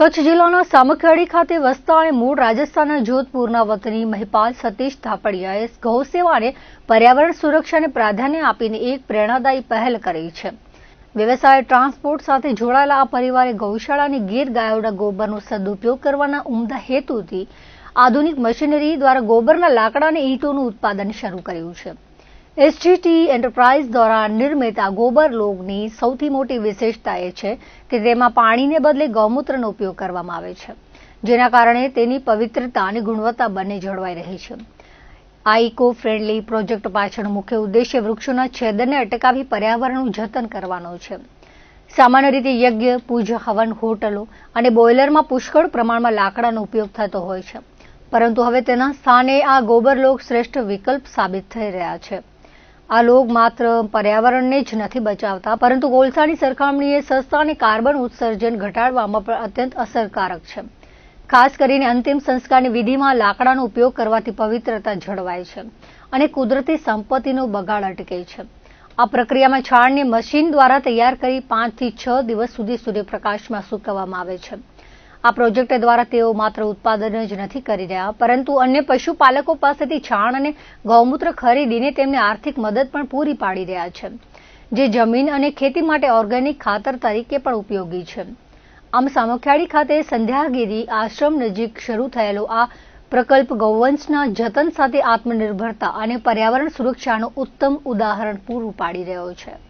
કચ્છ જિલ્લાના સામખિયાળી ખાતે વસતા અને મૂળ રાજસ્થાનના જોધપુરના વતની મહિપાલ સતીશ થાપડિયાએ ગૌસેવા અને પર્યાવરણ સુરક્ષાને પ્રાધાન્ય આપીને એક પ્રેરણાદાયી પહેલ કરી છે। વ્યવસાય ટ્રાન્સપોર્ટ સાથે જોડાયેલા આ પરિવારે ગૌશાળાની ગીર ગાયોના ગોબરનો સદુપયોગ કરવાના ઉમદા હેતુથી આધુનિક મશીનરી દ્વારા ગોબરના લાકડા અને ઈંટોનું ઉત્પાદન શરૂ કર્યું છે। એસજીટી એન્ટરપ્રાઇઝ દ્વારા નિર્મિત આ ગોબર લોગની સૌથી મોટી વિશેષતા એ છે કે તેમાં પાણીને બદલે ગૌમૂત્રનો ઉપયોગ કરવામાં આવે છે, જેના કારણે તેની પવિત્રતા અને ગુણવત્તા બંને જળવાઈ રહી છે। આ ઇકો ફ્રેન્ડલી પ્રોજેક્ટ પાછળનો મુખ્ય ઉદ્દેશ્ય વૃક્ષોના છેદનને અટકાવી પર્યાવરણનું જતન કરવાનો છે। સામાન્ય રીતે યજ્ઞ, પૂજા, હવન, હોટલો અને બોઇલરમાં પુષ્કળ પ્રમાણમાં લાકડાનો ઉપયોગ થતો હોય છે, પરંતુ હવે તેના સ્થાને આ ગોબર લોગ શ્રેષ્ઠ વિકલ્પ સાબિત થઈ રહ્યા છે। આ લોગ માત્ર પર્યાવરણને જ નથી બચાવતા, પરંતુ કોલસાની સરખામણીએ સસ્તા અને કાર્બન ઉત્સર્જન ઘટાડવામાં પણ અત્યંત અસરકારક છે। ખાસ કરીને અંતિમ સંસ્કારની વિધિમાં લાકડાનો ઉપયોગ કરવાથી પવિત્રતા જળવાય છે અને કુદરતી સંપત્તિનો બગાડ અટકે છે। આ પ્રક્રિયામાં છાણને મશીન દ્વારા તૈયાર કરી 5 થી 6 દિવસ સુધી સૂર્યપ્રકાશમાં સૂકવવામાં આવે છે। આ પ્રોજેક્ટ દ્વારા તેઓ માત્ર ઉત્પાદન જ નથી કરી રહ્યા, પરંતુ અન્ય પશુપાલકો પાસેથી છાણ અને ગૌમૂત્ર ખરીદીને તેમને આર્થિક મદદ પણ પૂરી પાડી રહ્યા છે, જે જમીન અને ખેતી માટે ઓર્ગેનિક ખાતર તરીકે પણ ઉપયોગી છે। આમ સામખિયાળી ખાતે સંધ્યાગીરી આશ્રમ નજીક શરૂ થયેલો આ પ્રકલ્પ ગૌવંશના જતન સાથે આત્મનિર્ભરતા અને પર્યાવરણ સુરક્ષાનું ઉત્તમ ઉદાહરણ પૂરું પાડી રહ્યો છે।